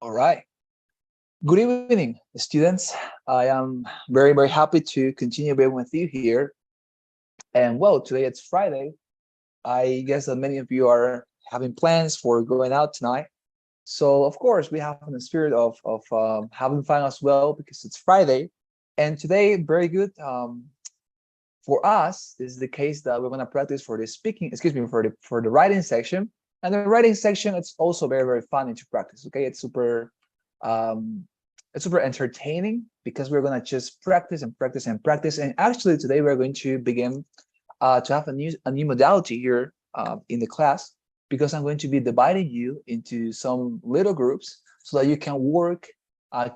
All right. Good evening, students. I am very, very happy to continue being with you here. And well, today it's Friday. I guess that many of you are having plans for going out tonight. So of course, we have in the spirit of having fun as well because it's Friday. And today, very good. For us, this is the case that we're going to practice for the speaking, excuse me, for the writing section. And the writing section, it's also very, very fun to practice. Okay, um, it's super entertaining because we're going to just practice and practice and practice. And actually, today we're going to begin to have a new modality here in the class because I'm going to be dividing you into some little groups so that you can work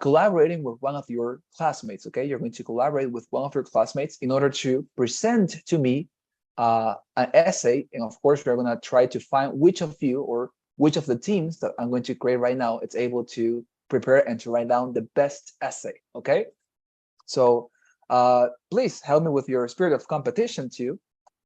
collaborating with one of your classmates. Okay, you're going to collaborate with one of your classmates in order to present to me an essay, and of course we're going to try to find which of you or which of the teams that I'm going to create right now it's able to prepare and to write down the best essay. Okay, so please help me with your spirit of competition too,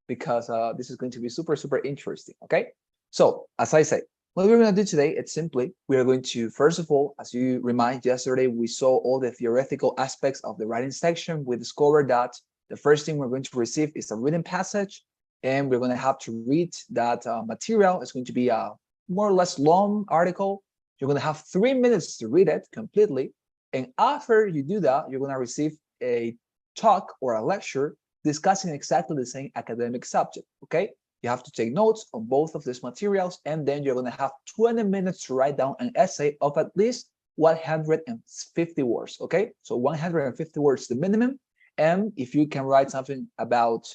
because this is going to be super, super interesting. Okay, so as I say, what we're going to do today, it's simply, we are going to, first of all, as you remind, yesterday we saw all the theoretical aspects of the writing section. We discovered that the first thing we're going to receive is a written passage, and we're going to have to read that material. It's going to be a more or less long article. You're going to have 3 minutes to read it completely. And after you do that, you're going to receive a talk or a lecture discussing exactly the same academic subject. Okay, you have to take notes on both of these materials, and then you're going to have 20 minutes to write down an essay of at least 150 words. Okay, so 150 words the minimum. And if you can write something about,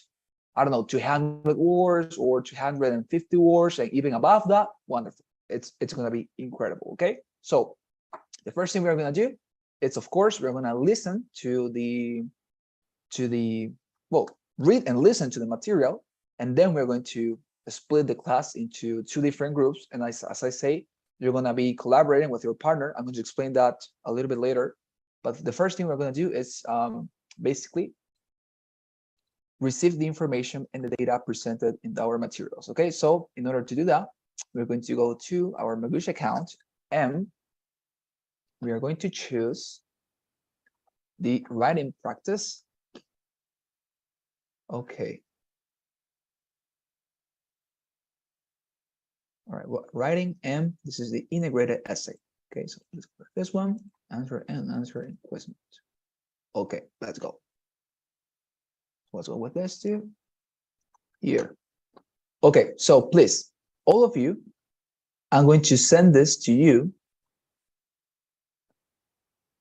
I don't know, 200 words or 250 words and even above that, wonderful. It's going to be incredible. Okay, so the first thing we're going to do is, of course, we're going to listen to the well, read and listen to the material, and then we're going to split the class into two different groups. And as I say, you're going to be collaborating with your partner. I'm going to explain that a little bit later. But the first thing we're going to do is basically receive the information and the data presented in our materials. Okay, so in order to do that, we're going to go to our Magush account, and we are going to choose the writing practice. Okay. All right, well, writing, and this is the integrated essay. Okay, so let's put this one, answer and answer in question. Okay, let's go. Let's go with this too. Here. Okay, so please, all of you, I'm going to send this to you.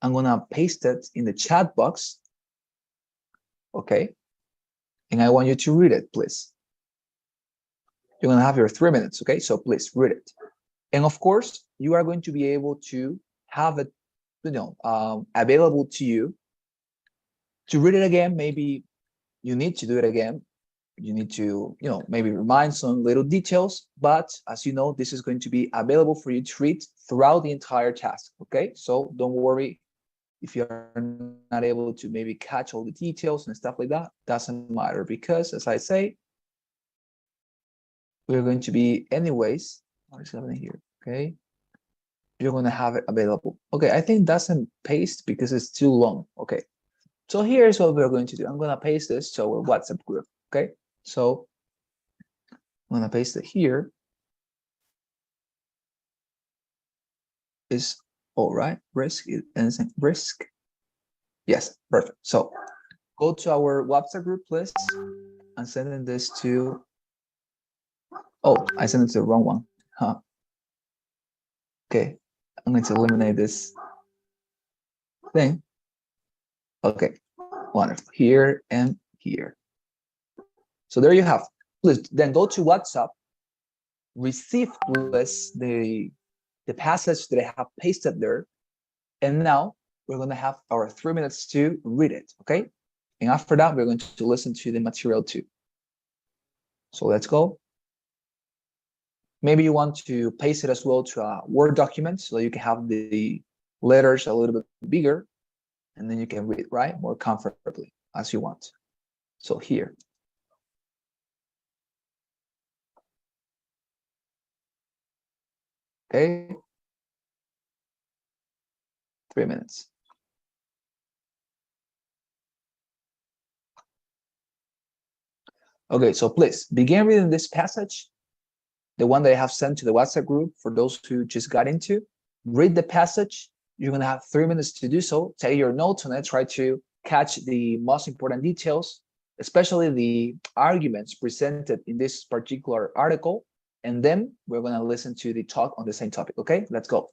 I'm gonna paste it in the chat box. Okay, and I want you to read it, please. You're gonna have your 3 minutes, okay? So please read it. And of course, you are going to be able to have it, available to you to read it again. Maybe you need to do it again. You need to, maybe remind some little details. But as you know, this is going to be available for you to read throughout the entire task, okay? So don't worry if you're not able to maybe catch all the details and stuff like that. Doesn't matter, because as I say, we're going to be anyways, what is happening here? Okay, you're going to have it available. Okay, I think doesn't paste because it's too long. Okay, so here's what we're going to do. I'm going to paste this to our WhatsApp group. Okay, so I'm going to paste it here. Is all right. Risk is risk. Yes, perfect. So go to our WhatsApp group, please. I'm sending this to. Oh, I sent it to the wrong one. Huh. Okay, I'm going to eliminate this thing. Okay, wonderful. Here and here. So there you have. Please then go to WhatsApp, receive please the passage that I have pasted there, and now we're going to have our 3 minutes to read it. Okay, and after that we're going to listen to the material too. So let's go. Maybe you want to paste it as well to a Word document so you can have the letters a little bit bigger, and then you can read, right, more comfortably as you want. So here. Okay. 3 minutes. Okay, so please begin reading this passage, the one that I have sent to the WhatsApp group for those who just got into. Read the passage. You're going to have 3 minutes to do so. Take your notes on it. Try to catch the most important details, especially the arguments presented in this particular article. And then we're going to listen to the talk on the same topic. Okay, let's go.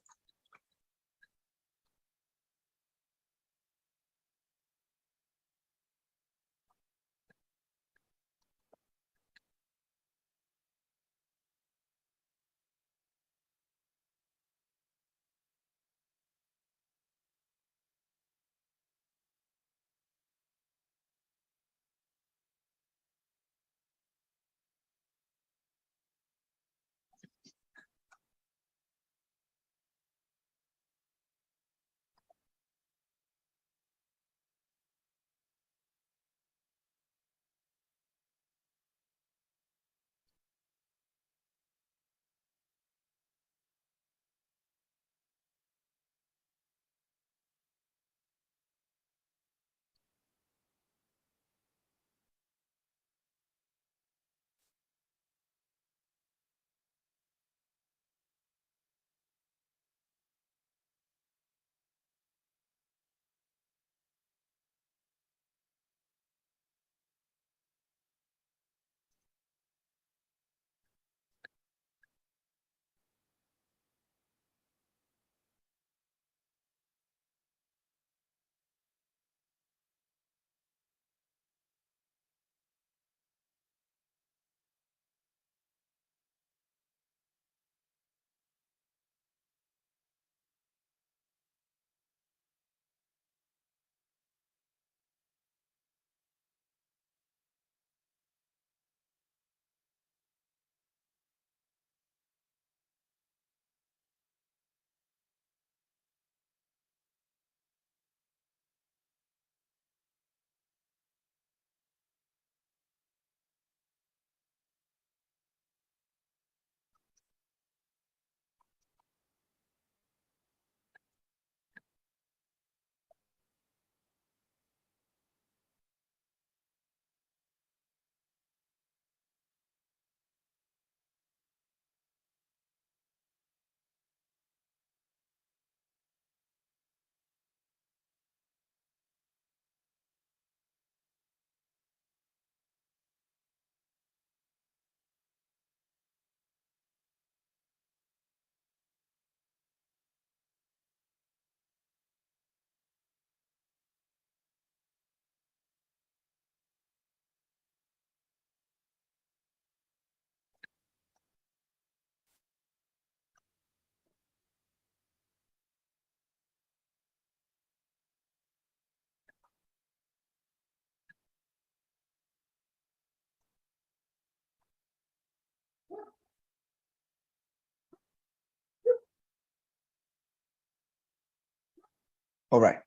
All right.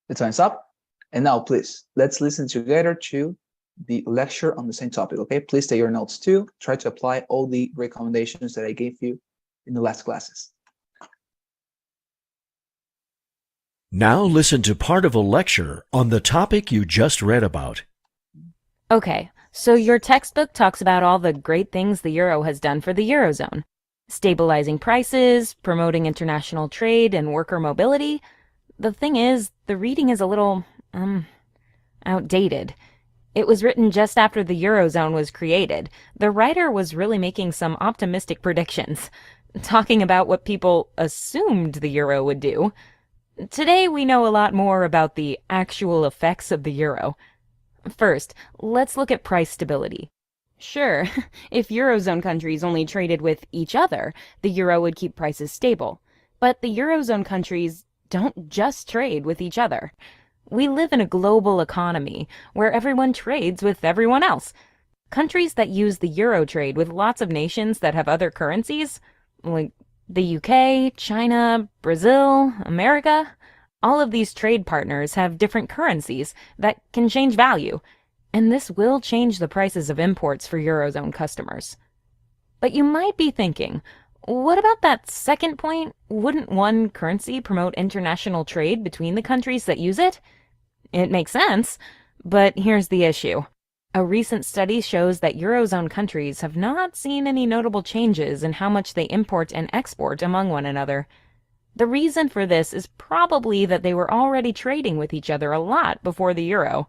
The time's up. And now, please, let's listen together to the lecture on the same topic, okay? Please take your notes too. Try to apply all the recommendations that I gave you in the last classes. Now listen to part of a lecture on the topic you just read about. Okay, so your textbook talks about all the great things the euro has done for the Eurozone. Stabilizing prices, promoting international trade and worker mobility. The thing is, the reading is a little, outdated. It was written just after the Eurozone was created. The writer was really making some optimistic predictions, talking about what people assumed the euro would do. Today we know a lot more about the actual effects of the euro. First, let's look at price stability. Sure, if Eurozone countries only traded with each other, the euro would keep prices stable. But the Eurozone countries don't just trade with each other. We live in a global economy where everyone trades with everyone else. Countries that use the euro trade with lots of nations that have other currencies, like the UK, China, Brazil, America. All of these trade partners have different currencies that can change value, and this will change the prices of imports for Eurozone customers. But you might be thinking, What about that second point? Wouldn't one currency promote international trade between the countries that use it? It makes sense, but here's the issue. A recent study shows that Eurozone countries have not seen any notable changes in how much they import and export among one another. The reason for this is probably that they were already trading with each other a lot before the euro.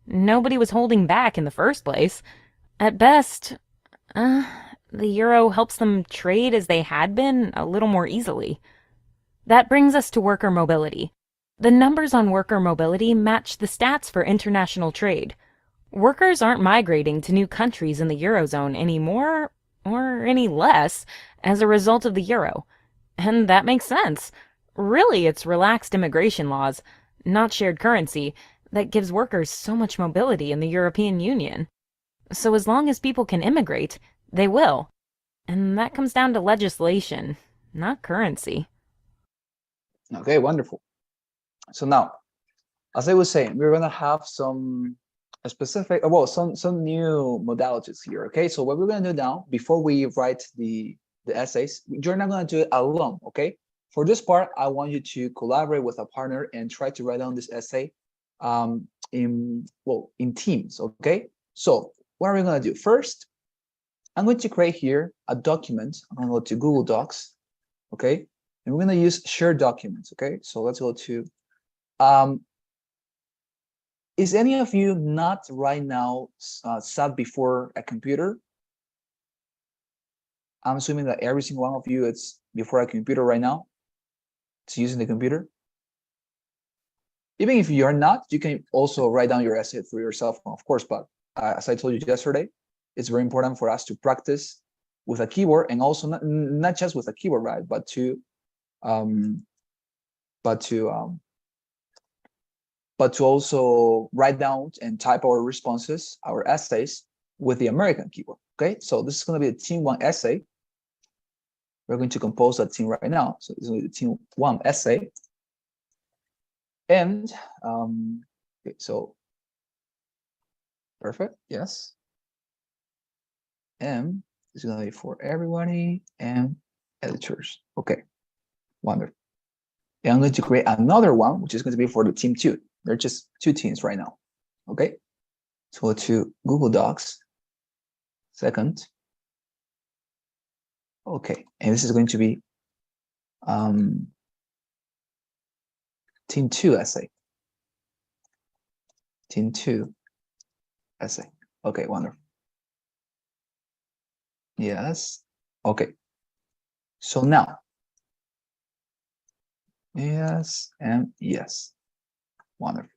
Nobody was holding back in the first place. At best, uh, the euro helps them trade as they had been a little more easily. That brings us to worker mobility. The numbers on worker mobility match the stats for international trade. Workers aren't migrating to new countries in the Eurozone any more or any less as a result of the euro. And that makes sense. Really, it's relaxed immigration laws, not shared currency, that gives workers so much mobility in the European Union. So as long as people can immigrate, they will. And that comes down to legislation, not currency. Okay, wonderful. So now, as I was saying, we're gonna have some specific, well, some new modalities here. Okay, so what we're gonna do now, before we write the essays, you're not gonna do it alone. Okay, for this part, I want you to collaborate with a partner and try to write down this essay in teams. Okay, so what are we gonna do? First, I'm going to create here a document. I'm gonna go to Google Docs. Okay, and we're gonna use shared documents. Okay, so let's go to is any of you not right now sat before a computer? I'm assuming that every single one of you is before a computer right now. It's using the computer. Even if you're not, you can also write down your essay through your cell phone, of course. But as I told you yesterday, it's very important for us to practice with a keyboard, and also not just with a keyboard, right? But to also write down and type our responses, our essays, with the American keyboard. Okay, so this is going to be a team one essay. We're going to compose a team right now. So this is going to be the team one essay. And okay, so perfect, yes. And it's going to be for everybody and editors. Okay, wonderful. And I'm going to create another one, which is going to be for the team two. They're just two teams right now. Okay, so go to Google Docs. Second. Okay, and this is going to be team two essay. Team two essay. Okay, wonderful. Yes. Okay. So now, yes and yes. Wonderful.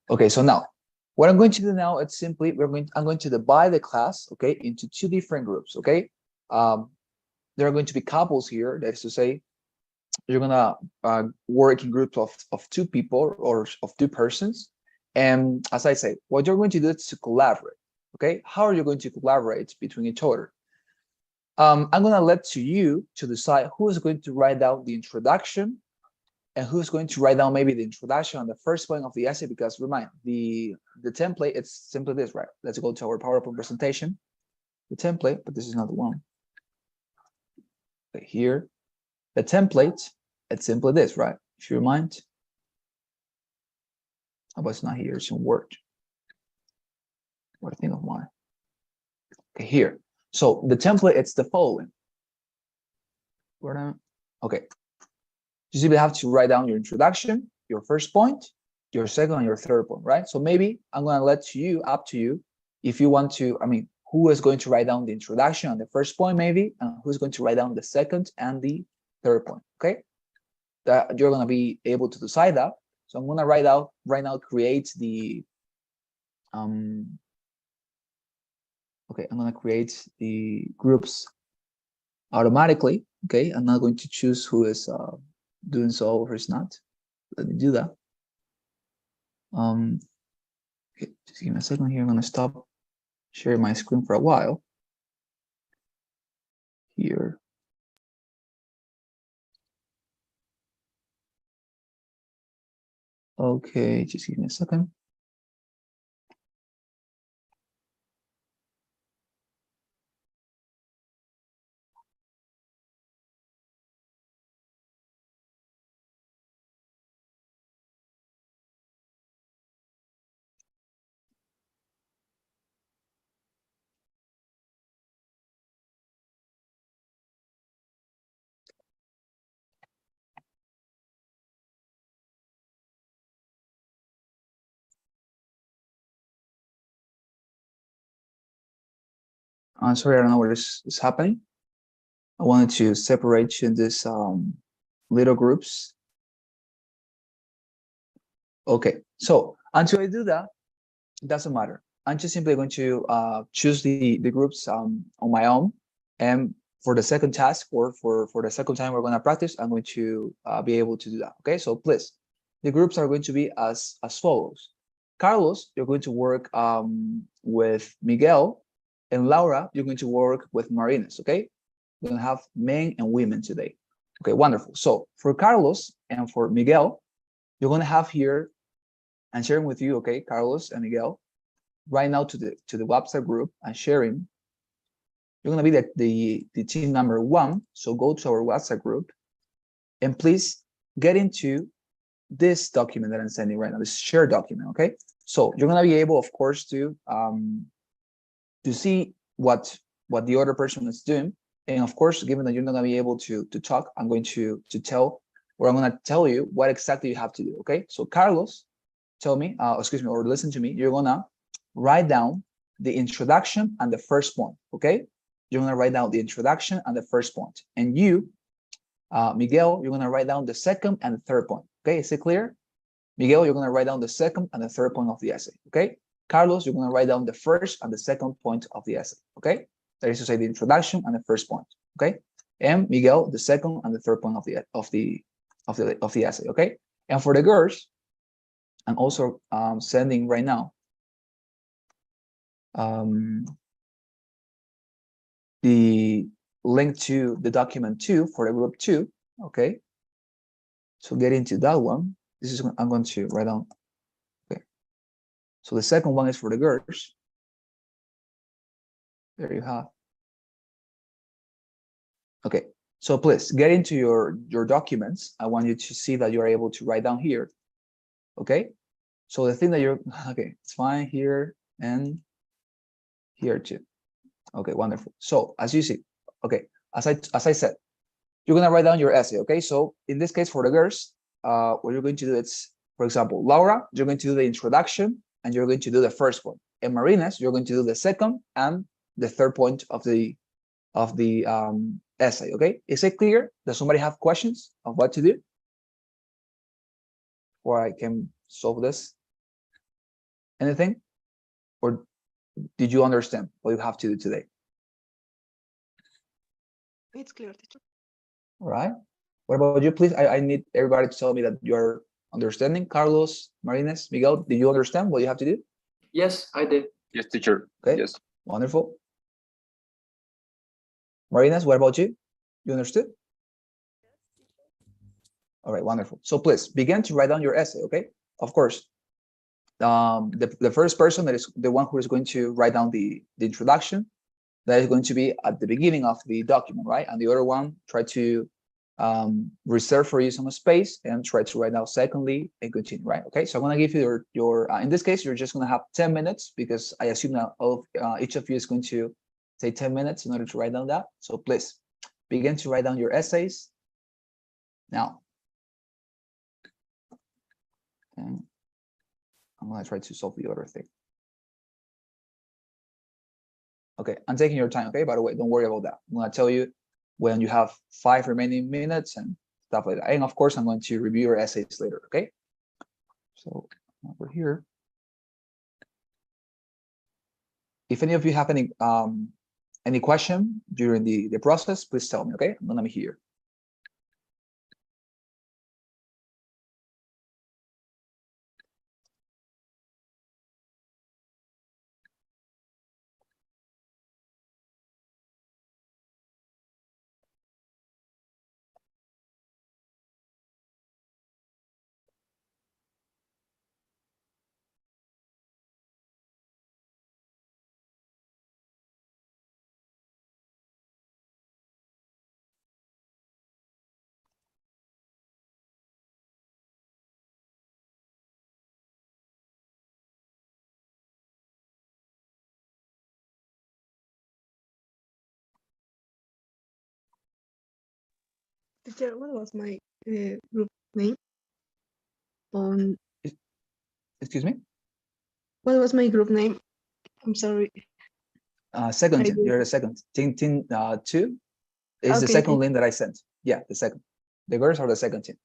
Okay, so now what I'm going to do now, it's simply I'm going to divide the class, okay, into two different groups. Okay, there are going to be couples here. That is to say, you're gonna work in groups of two people or of two persons. And as I say, what you're going to do is to collaborate. Okay, how are you going to collaborate between each other? I'm gonna let to you to decide who is going to write down the introduction and who's going to write down maybe the introduction on the first point of the essay, because remind, the template, it's simply this, right? Let's go to our PowerPoint presentation, the template, but this is not the one. Okay, here, the template, it's simply this, right? If you remind, how about it's not here, it's in Word. What I think of mine. Okay, here. So the template, it's the following. Okay. You simply have to write down your introduction, your first point, your second, and your third point, right? So maybe I'm going to let you, up to you, if you want to, who is going to write down the introduction on the first point, maybe, and who's going to write down the second and the third point, okay? That you're going to be able to decide that. So I'm going to write out right now, create the, okay, I'm going to create the groups automatically, okay? I'm not going to choose who is doing so or who's not. Let me do that. Okay, just give me a second here. I'm going to stop sharing my screen for a while. Here. Okay, just give me a second. I'm sorry, I don't know what is happening. I wanted to separate you in these little groups. Okay, so until I do that, it doesn't matter. I'm just simply going to choose the groups on my own. And for the second task or for the second time we're going to practice, I'm going to be able to do that. Okay, so please, the groups are going to be as follows. Carlos, you're going to work with Miguel, and Laura, you're going to work with Marinas. Okay, we're going to have men and women today. Okay, wonderful. So for Carlos and for Miguel, you're going to have here, I'm sharing with you, okay, Carlos and Miguel, right now to the WhatsApp group and sharing. You're going to be the team number 1. So go to our WhatsApp group and please get into this document that I'm sending right now, this shared document. Okay, so you're going to be able, of course, to see what the other person is doing. And of course, given that you're not going to be able to talk, I'm going to tell, or I'm going to tell you what exactly you have to do. Okay, so Carlos, tell me, excuse me, or listen to me. You're going to write down the introduction and the first point. Okay, you're going to write down the introduction and the first point. And you, Miguel, you're going to write down the second and the third point. Okay, is it clear? Miguel, you're going to write down the second and the third point of the essay. Okay, Carlos, you're going to write down the first and the second point of the essay. Okay, that is to say the introduction and the first point. Okay, and Miguel, the second and the third point of the essay. Okay, and for the girls, I'm also sending right now the link to the document 2 for the group 2. Okay, so get into that one. This is, I'm going to write down. Okay, so the second one is for the girls. There you have. Okay, so please get into your documents. I want you to see that you're able to write down here. Okay, so the thing that you're, okay, it's fine here and here too. Okay, wonderful. So as you see, okay, as I said, you're gonna write down your essay. Okay, so in this case for the girls, what you're going to do is, for example, Laura, you're going to do the introduction and you're going to do the first one. And Marinas, you're going to do the second and the third point of the essay. Okay, is it clear? Does somebody have questions of what to do? Or I can solve this? Anything? Or did you understand what you have to do today? It's clear, teacher. All right. What about you, please? I need everybody to tell me that you're understanding. Carlos, Marines, Miguel, did you understand what you have to do? Yes, I did. Yes, teacher. Okay. Yes. Wonderful. Marines, what about you? You understood? All right, wonderful. So please begin to write down your essay, okay? Of course, the first person, that is the one who is going to write down the introduction, that is going to be at the beginning of the document, right? And the other one, try to reserve for you some space and try to write down secondly and continue, right? Okay, so I'm gonna give you your in this case, you're just gonna have 10 minutes because I assume that each of you is going to take 10 minutes in order to write down that. So please begin to write down your essays now. And I'm gonna try to solve the other thing. Okay, I'm taking your time, okay? By the way, don't worry about that. I'm gonna tell you when you have 5 remaining minutes and stuff like that. And of course, I'm going to review your essays later, okay? So over here. If any of you have any question during the process, please tell me, okay? I'm gonna be here. Teacher, what was my group name? Excuse me? What was my group name? I'm sorry. Second I team. do. You're the second. Team 2 is the Okay, second link that I sent. Yeah, the second. The girls are the second team.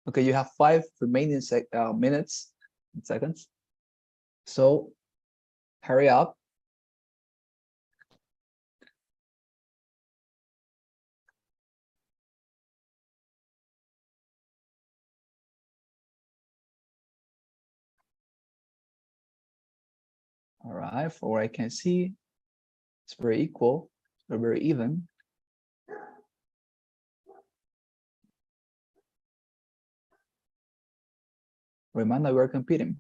Okay, you have 5 remaining minutes and seconds. So hurry up. All right, for what I can see, it's very equal, or very even. Remember, we're competing.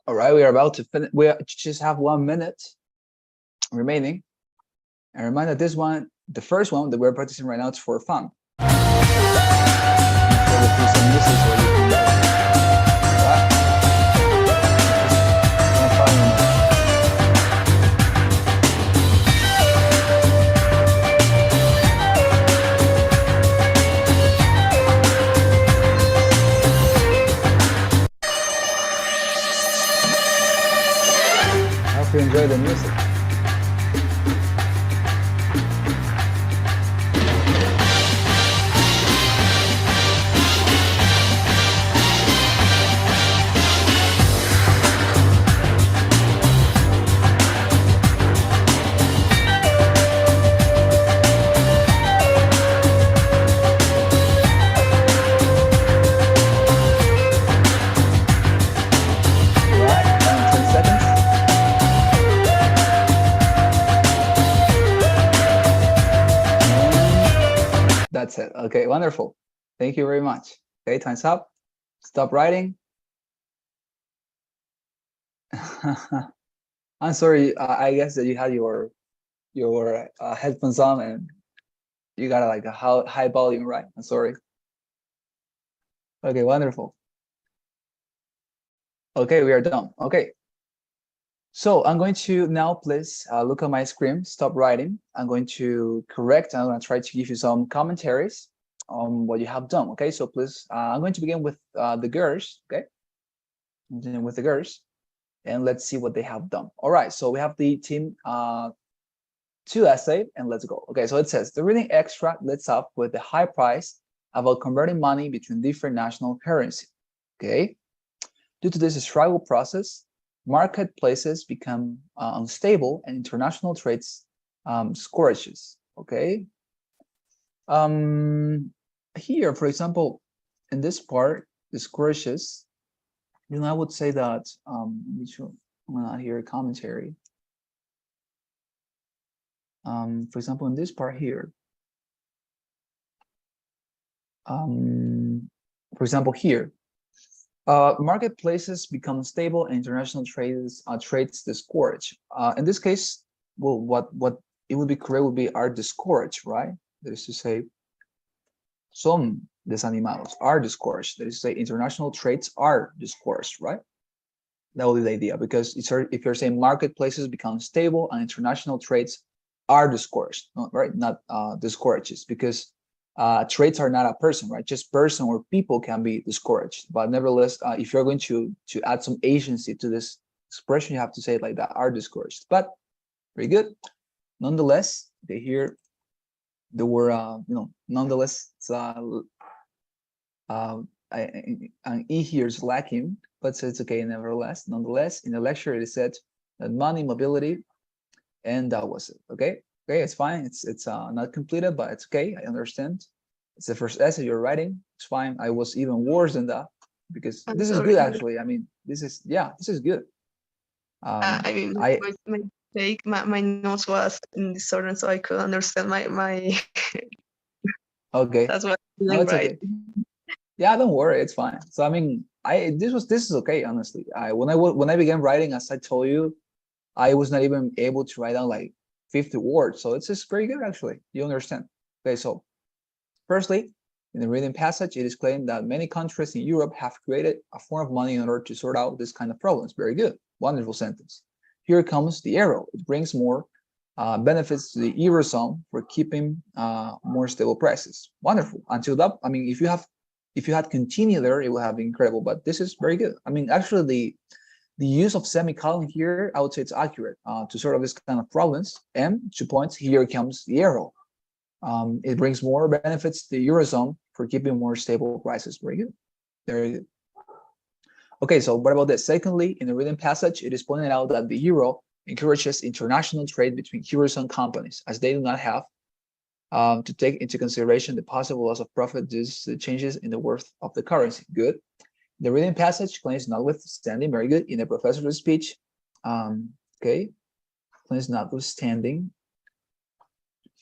All right, we are about to finish. We just have 1 minute remaining. And remind this one, the first one that we're practicing right now, it's for fun. I hope you enjoy the music. Right, 10 seconds. Okay, wonderful. Thank you very much. Okay, time's up. Stop writing. I'm sorry. I guess that you had your headphones on and you got like a high volume, right? I'm sorry. Okay, wonderful. Okay, we are done. Okay. So I'm going to now please look at my screen, stop writing. I'm going to correct, I'm going to try to give you some commentaries on what you have done. Okay, so please, I'm going to begin with the girls. Okay, with the girls, and let's see what they have done. All right, so we have the team 2 essay, and let's go. Okay, so it says the reading extract leads up with the high price about converting money between different national currency. Okay, due to this struggle process, marketplaces become unstable and international trades scourages. Okay. Here, for example, in this part, the scourages, I would say that I'm gonna hear a commentary. For example, in this part here, for example, here, marketplaces become stable and international trades discourage. In this case, well, what it would be correct would be are discouraged, right? That is to say, son desanimados are discouraged. That is to say, international trades are discouraged, right? That would be the idea, because if you're saying marketplaces become stable and international trades are discouraged, right? Not discourages, because traits are not a person, right? Just person or people can be discouraged. But nevertheless, if you're going to add some agency to this expression, you have to say it like that, are discouraged. But very good. Nonetheless, they hear the word, nonetheless, it's, an E here is lacking, but so it's okay nevertheless. Nonetheless, in the lecture, it said that money, mobility, and that was it. Okay. Okay, it's fine. It's not completed, but it's okay. I understand. It's the first essay you're writing. It's fine. I was even worse than that because I'm this is sorry. good actually. I mean, this is good. I mean, I my take, my notes was in disorder, so I could understand my. okay. That's what I No, didn't it's write. okay. Yeah, don't worry. It's fine. So I mean, this is okay. Honestly, when I began writing, as I told you, I was not even able to write down like 50 words. So it's just very good actually. You understand? Okay, so firstly, in the reading passage, it is claimed that many countries in Europe have created a form of money in order to sort out this kind of problems. Very good. Wonderful sentence. Here comes the arrow. It brings more benefits to the Eurozone for keeping more stable prices. Wonderful. Until that, I mean, if you had continued there, it would have been incredible. But this is very good. I mean, actually, the use of semicolon here, I would say it's accurate to sort of this kind of problems. And 2 points, here comes the arrow. It brings more benefits to the Eurozone for keeping more stable prices. Very good. Very good. Okay, so what about this? Secondly, in the reading passage, it is pointed out that the euro encourages international trade between Eurozone companies, as they do not have to take into consideration the possible loss of profit due to the changes in the worth of the currency. Good. The reading passage claims notwithstanding, very good. In the professor's speech, okay, claims notwithstanding.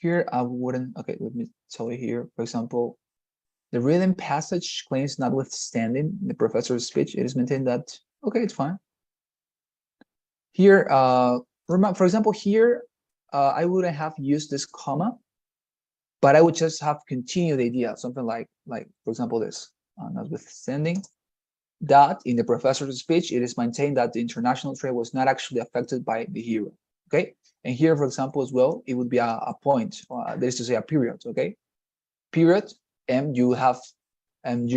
Here, I wouldn't, okay, let me tell you here, for example, the reading passage claims notwithstanding in the professor's speech, it is maintained that, okay, it's fine. Here, for example, here, I wouldn't have used this comma, but I would just have continued the idea, something like for example, this, notwithstanding that in the professor's speech, it is maintained that the international trade was not actually affected by the euro. Okay, and here, for example, as well, it would be a point. That is to say, a period. Okay, period, and you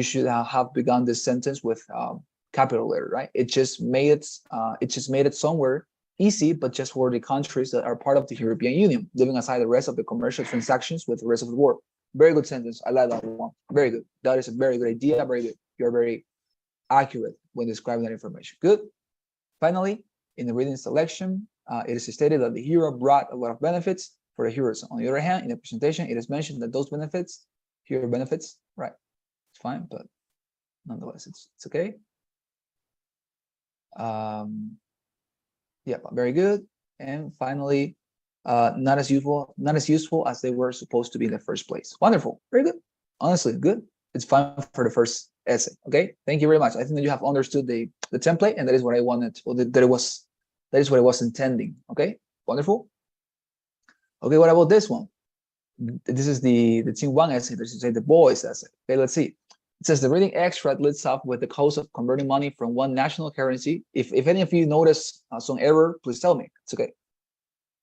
should have begun this sentence with capital letter, right? It just made it somewhere easy, but just for the countries that are part of the European Union, leaving aside the rest of the commercial transactions with the rest of the world. Very good sentence. I like that one. Very good. That is a very good idea. Very good. You're very accurate when describing that information. Good. Finally, in the reading selection, it is stated that the euro brought a lot of benefits for the Eurozone. On the other hand, in the presentation, it is mentioned that those benefits, here benefits, right? It's fine, but nonetheless, it's okay. Yeah, very good. And finally, not as useful as they were supposed to be in the first place. Wonderful. Very good. Honestly, good. It's fine for the first essay. Okay, thank you very much. I think that you have understood the template, and that is what I wanted, or that is what I was intending. Okay, wonderful. Okay, what about this one? This is the team one essay. This is the boys essay. Okay, let's see. It says the reading extract leads off with the cost of converting money from one national currency. If any of you notice some error, please tell me. It's okay.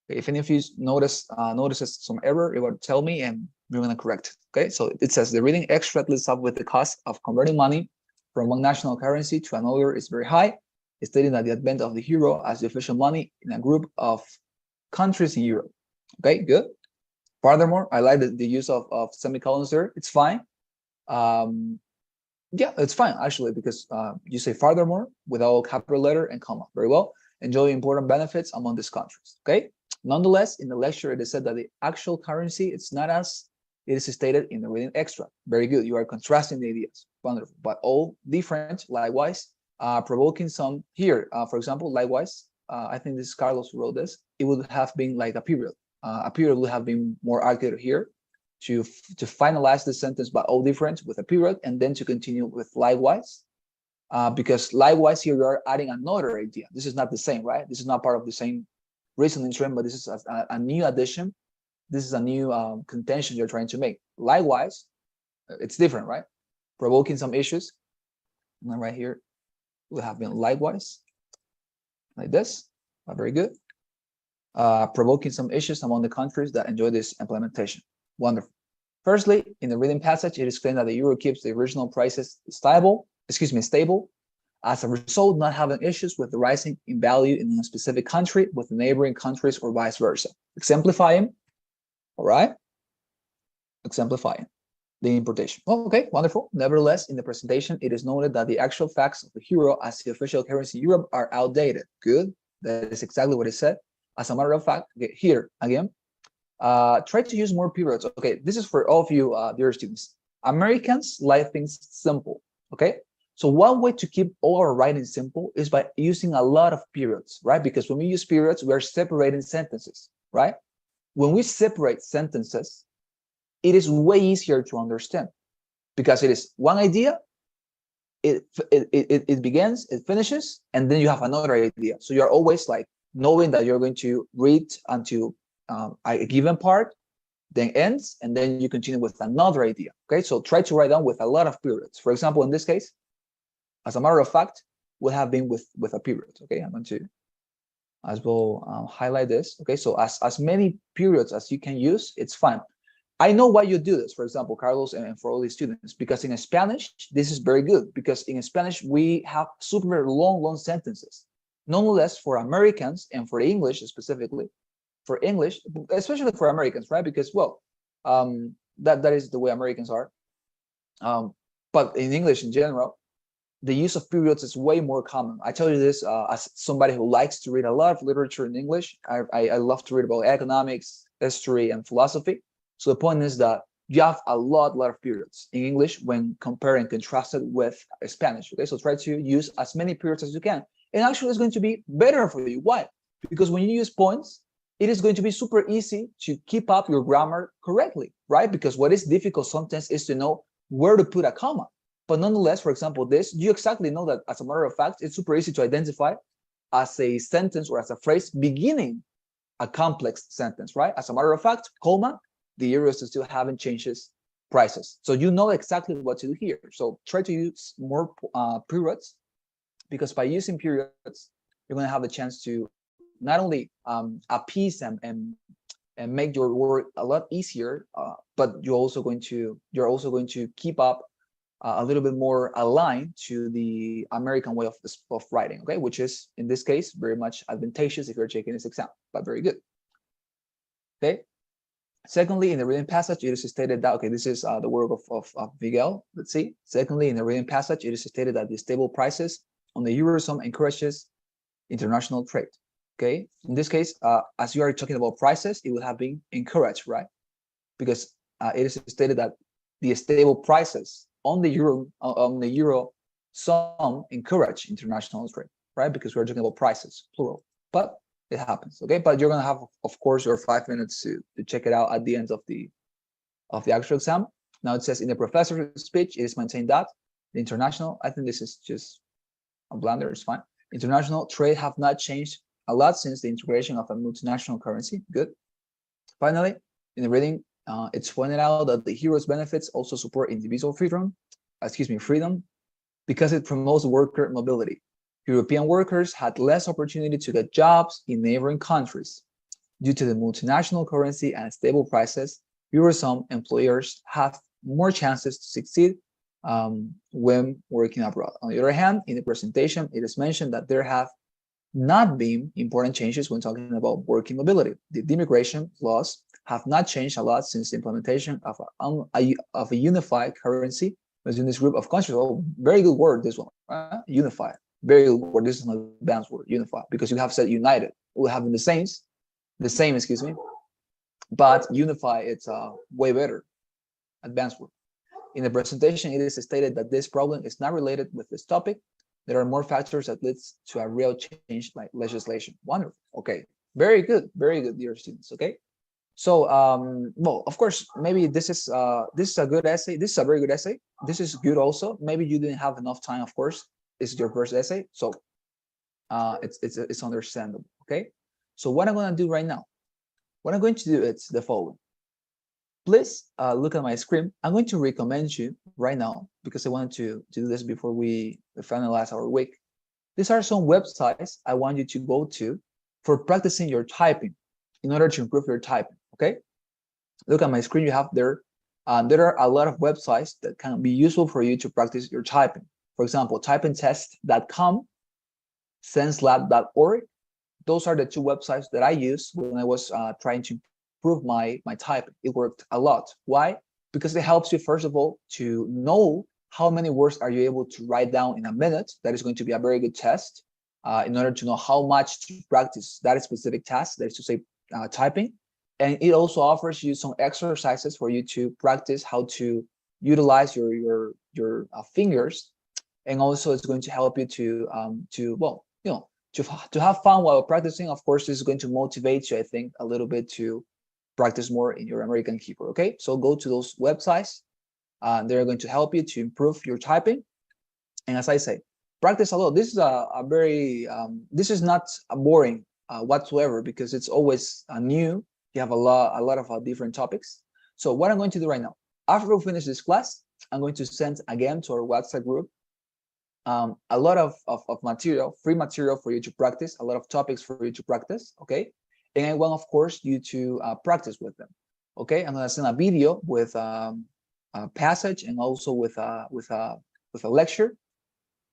If any of you notices some error, you will tell me and we're gonna correct. Okay, so it says the reading extract leads off with the cost of converting money from one national currency to another is very high, stating that the advent of the euro as the official money in a group of countries in Europe. Okay, good. Furthermore, I like the use of semicolons there. It's fine. Yeah, it's fine actually, because you say furthermore without capital letter and comma. Very well. Enjoy important benefits among these countries. Okay. Nonetheless, in the lecture, it is said that the actual currency it's not as it is stated in the reading extract. Very good. You are contrasting the ideas. Wonderful. But all different, likewise, provoking some here. For example, likewise, I think this is Carlos who wrote this. It would have been like a period. A period would have been more accurate here to finalize the sentence by all different with a period, and then to continue with likewise. Because likewise here we are adding another idea. This is not the same, right? This is not part of the same reasoning trend, but this is a new addition. This is a new contention you're trying to make. Likewise, it's different, right? Provoking some issues. And then right here would have been likewise, like this. Very good. Provoking some issues among the countries that enjoy this implementation. Wonderful. Firstly, in the reading passage, it is claimed that the euro keeps the original prices stable. As a result, not having issues with the rising in value in a specific country with the neighboring countries or vice versa. Exemplifying, all right? Exemplifying the importation. Oh, okay, wonderful. Nevertheless, in the presentation, it is noted that the actual facts of the euro as the official currency in Europe are outdated. Good. That is exactly what it said. As a matter of fact, okay, here again, try to use more periods. Okay, this is for all of you, dear students. Americans like things simple. Okay, so one way to keep all our writing simple is by using a lot of periods, right? Because when we use periods, we are separating sentences, right? When we separate sentences, it is way easier to understand because it is one idea, it begins, it finishes, and then you have another idea. So you're always like knowing that you're going to read until a given part, then ends, and then you continue with another idea. Okay, so try to write down with a lot of periods. For example, in this case, as a matter of fact, would have been with a period. Okay, I'm going to as well highlight this. Okay, so as many periods as you can use, it's fine. I know why you do this, for example, Carlos, and for all these students, because in Spanish, this is very good, because in Spanish, we have super long sentences. Nonetheless, for Americans and for English specifically, for English, especially for Americans, right? Because, well, that is the way Americans are. But in English in general, the use of periods is way more common. I tell you this as somebody who likes to read a lot of literature in English. I love to read about economics, history, and philosophy. So the point is that you have a lot of periods in English when compared and contrasted with Spanish. Okay, so try to use as many periods as you can. And actually, it's going to be better for you. Why? Because when you use points, it is going to be super easy to keep up your grammar correctly, right? Because what is difficult sometimes is to know where to put a comma. But nonetheless, for example, this, you exactly know that as a matter of fact, it's super easy to identify as a sentence or as a phrase beginning a complex sentence, right? As a matter of fact, comma, the euros still haven't changed prices. So you know exactly what to do here. So try to use more periods, because by using periods, you're going to have the chance to not only appease them and make your work a lot easier, but you're also going to keep up a little bit more aligned to the American way of writing, okay, which is in this case very much advantageous if you're taking this exam, but very good. Okay. Secondly, in the reading passage, it is stated that, okay, this is the work of Miguel. Let's see. Secondly, in the reading passage, it is stated that the stable prices on the Eurozone encourages international trade. Okay. In this case, as you are talking about prices, it would have been encouraged, right? Because it is stated that the stable prices on the Eurozone encourage international trade, right? Because we're talking about prices, plural. But it happens, okay? But you're gonna have, of course, your 5 minutes to check it out at the end of the actual exam. Now it says in the professor's speech, it is maintained that the international, I think this is just a blunder, it's fine. International trade have not changed a lot since the integration of a multinational currency. Good. Finally, in the reading, it's pointed out that the hero's benefits also support individual freedom, because it promotes worker mobility. European workers had less opportunity to get jobs in neighboring countries. Due to the multinational currency and stable prices, Eurozone employers have more chances to succeed when working abroad. On the other hand, in the presentation, it is mentioned that there have not been important changes when talking about working mobility. The immigration laws have not changed a lot since the implementation of a unified currency within this group of countries. Oh, very good word, this one, unified. Very good word. This is an advanced word, unified, because you have said united. We have the same, excuse me, but unify, it's way better, advanced word. In the presentation, it is stated that this problem is not related with this topic. There are more factors that leads to a real change like legislation. Wonderful. Okay, very good, dear students. Okay, so well, of course, maybe this is a good essay. This is a very good essay. This is good also. Maybe you didn't have enough time. Of course, this is your first essay, so it's understandable. Okay, so what I'm gonna do right now, what I'm going to do is the following. Please look at my screen. I'm going to recommend you right now, because I wanted to do this before we finalize our week. These are some websites I want you to go to for practicing your typing in order to improve your typing, okay? Look at my screen, you have there. There are a lot of websites that can be useful for you to practice your typing. For example, typingtest.com, senselab.org. Those are the two websites that I used when I was trying to improve my typing. It worked a lot. Why? Because it helps you, first of all, to know how many words are you able to write down in a minute. That is going to be a very good test in order to know how much to practice that specific task, that is to say typing. And it also offers you some exercises for you to practice how to utilize your fingers. And also it's going to help you to well, you know, to have fun while practicing. Of course, this is going to motivate you, I think, a little bit to practice more in your American keyboard. Okay, so go to those websites. They're going to help you to improve your typing. And as I say, practice a lot. This is a very this is not a boring whatsoever, because it's always new. You have a lot of different topics. So what I'm going to do right now, after we finish this class, I'm going to send again to our WhatsApp group a lot of material, free material for you to practice, a lot of topics for you to practice. Okay, and I want, of course, you to practice with them. Okay, I'm going to send a video with a passage and also with a lecture.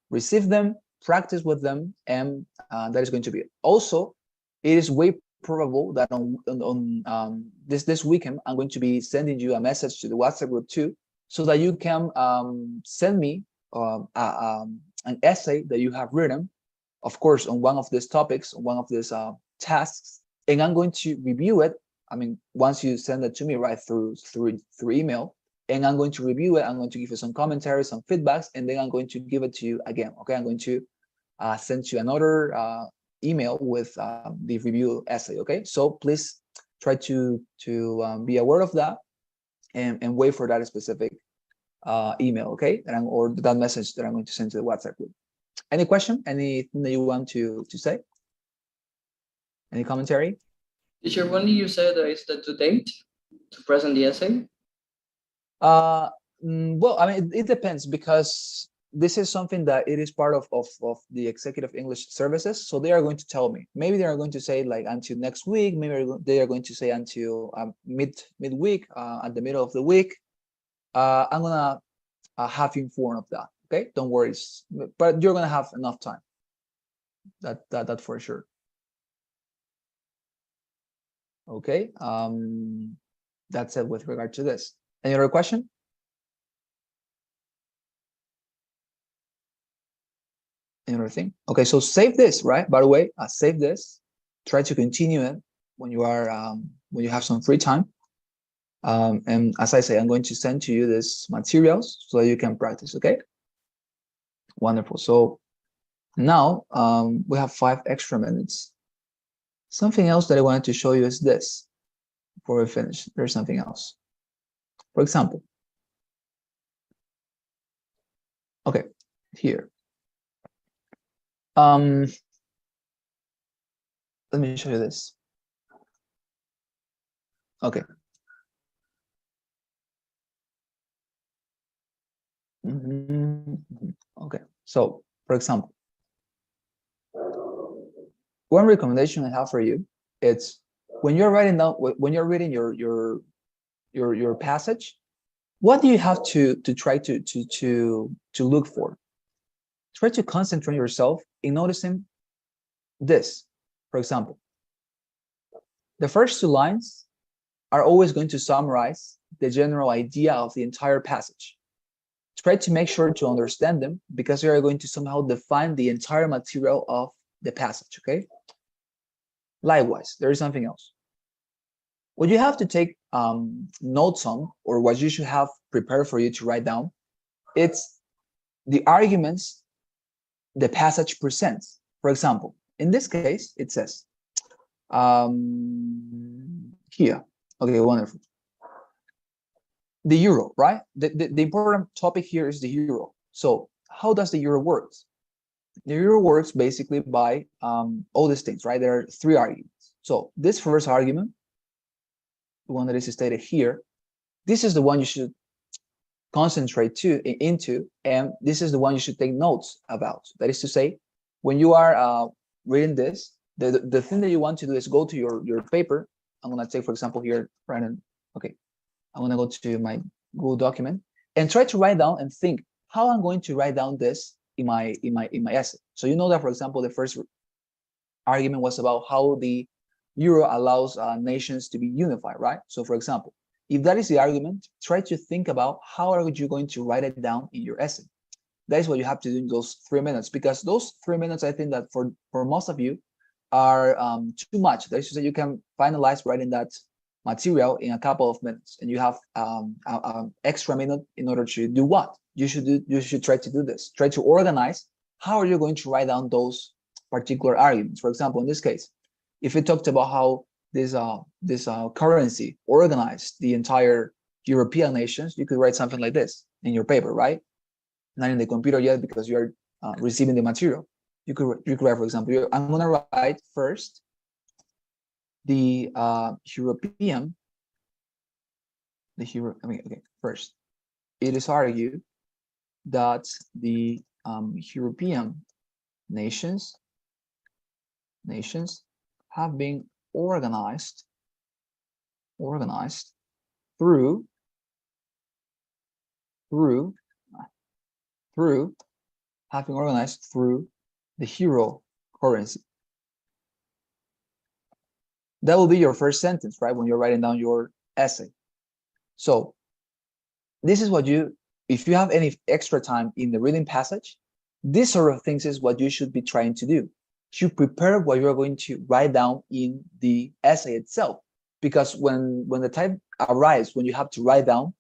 Receive them, practice with them, and that is going to be it. Also, it is way probable that on this weekend I'm going to be sending you a message to the WhatsApp group too, so that you can send me an essay that you have written, of course, on one of these topics, on one of these tasks, and I'm going to review it. I mean, once you send it to me right through email, and I'm going to review it. I'm going to give you some commentaries, some feedbacks, and then I'm going to give it to you again. Okay, I'm going to send you another email with the review essay. Okay, so please try to be aware of that and wait for that specific email. Okay, or that message that I'm going to send to the WhatsApp group. Any question? Anything that you want to say? Any commentary? Teacher, when did you say that is the due date to present the essay? Well, I mean, it depends, because this is something that it is part of the executive English services. So they are going to tell me. Maybe they are going to say like until next week. Maybe they are going to say until midweek, at the middle of the week. I'm gonna have you informed of that. Okay, don't worry. But you're gonna have enough time. That for sure. Okay. That's it with regard to this. Any other question? Any other thing? Okay, so save this, right? By the way, save this. Try to continue it when you are when you have some free time. And as I say, I'm going to send to you these materials so that you can practice. Okay. Wonderful. So now we have 5 extra minutes. Something else that I wanted to show you is this. Before we finish, there's something else. For example, Okay, here. Let me show you this. Okay. Okay. So, for example, one recommendation I have for you, it's when you're writing down, when you're reading your passage, what do you have to try to look for? Try to concentrate yourself in noticing this. For example, the first two lines are always going to summarize the general idea of the entire passage. Try to make sure to understand them because they are going to somehow define the entire material of the passage, okay? Likewise, there is something else. What you have to take notes on, or what you should have prepared for you to write down, it's the arguments the passage presents. For example, in this case, it says, here, okay, wonderful. The euro, right? The important topic here is the euro. So how does the euro work? The euro works basically by all these things, right? There are three arguments. So this first argument, the one that is stated here, this is the one you should concentrate into, and this is the one you should take notes about. That is to say, when you are reading this, the thing that you want to do is go to your paper. I'm gonna take, for example, here, Brandon. Okay, I'm gonna go to my Google document and try to write down and think how I'm going to write down this in my essay. So you know that, for example, the first argument was about how the euro allows nations to be unified, right? So, for example, if that is the argument, try to think about how are you going to write it down in your essay. That is what you have to do in those 3 minutes, because those 3 minutes, I think that for most of you are too much. That is to say, you can finalize writing that material in a couple of minutes, and you have an extra minute in order to do what? You should try to do this. Try to organize how are you going to write down those particular arguments. For example, in this case, if it talked about how this currency organized the entire European nations, you could write something like this in your paper, right? Not in the computer yet because you are receiving the material. You could write, for example, I'm going to write first the European, first, it is argued that the European nations have been organized through the euro currency. That will be your first sentence, right? When you're writing down your essay. So this is what if you have any extra time in the reading passage, this sort of things is what you should be trying to do. You prepare what you're going to write down in the essay itself. Because when the time arrives, when you have to write down,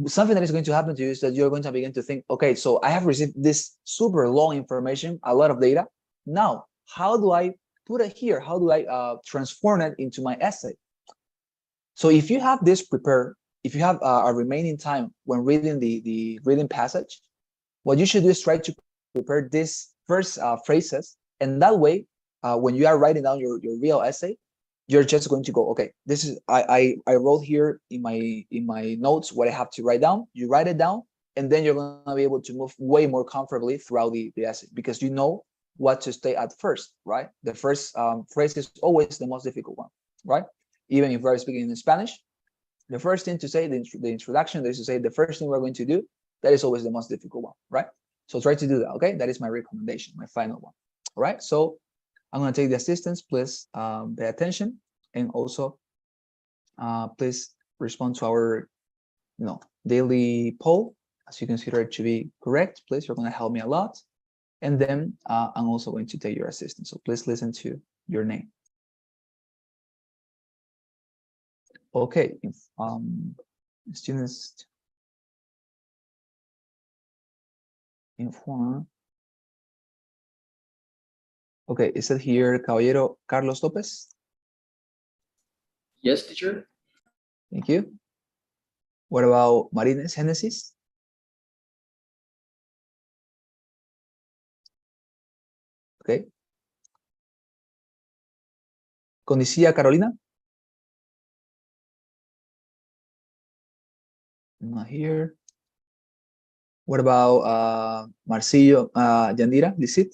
something that is going to happen to you is that you're going to begin to think, okay, so I have received this super long information, a lot of data. Now, how do I put it here? How do I transform it into my essay? So if you have this prepared, if you have a remaining time when reading the reading passage, what you should do is try to prepare these first phrases, and that way, when you are writing down your real essay, you're just going to go, okay, this is I wrote here in my notes what I have to write down. You write it down, and then you're going to be able to move way more comfortably throughout the essay because you know what to say at first, right? The first phrase is always the most difficult one, right? Even if we're speaking in Spanish, the first thing to say, the introduction, that is to say the first thing we're going to do, that is always the most difficult one, right? So try to do that, okay? That is my recommendation, my final one, all right? So I'm going to take the assistance. Please pay attention, and also please respond to our daily poll as you consider it to be correct. Please, you're going to help me a lot. And then I'm also going to take your assistance. So please listen to your name. Okay, students inform. Okay, is it here Caballero Carlos Lopez? Yes, teacher. Thank you. What about Marines Genesis? Okay. Conocía Carolina? Not here. What about Marcillo, Yandira, Licit?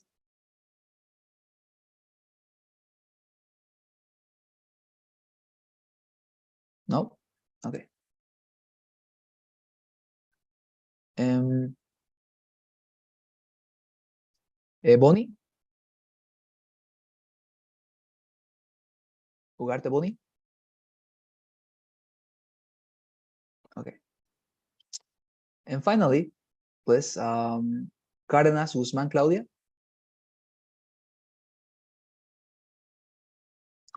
No? Okay. Bonnie? Ugarte Bonnie? Okay. And finally, pues, Cárdenas Guzmán Claudia?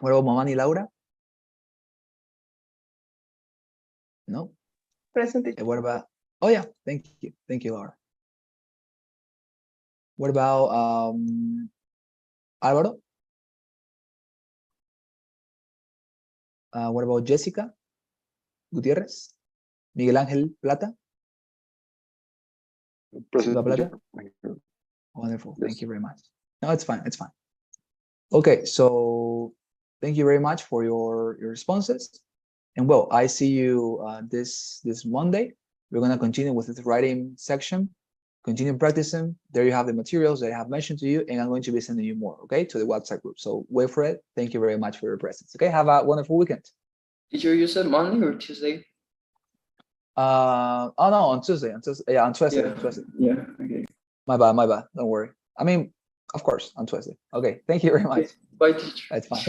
What about Mamani Laura? No? Present teacher. What about, oh yeah, thank you, Laura. What about Álvaro? What about Jessica Gutiérrez? Miguel Ángel Plata? Present Silva Plata? teacher. Thank you. Wonderful. Yes. Thank you very much. No, it's fine. It's fine. Okay, so thank you very much for your responses. And well, I see you this Monday. We're gonna continue with this writing section. Continue practicing. There you have the materials that I have mentioned to you, and I'm going to be sending you more, okay, to the WhatsApp group. So wait for it. Thank you very much for your presence. Okay, have a wonderful weekend. Teacher, you said Monday or Tuesday? Oh no, on Tuesday. Yeah, on Tuesday. Yeah. Tuesday. Yeah. Okay. My bad. Don't worry. I mean, of course, on Tuesday. Okay, thank you very much. Bye, teacher. That's fine.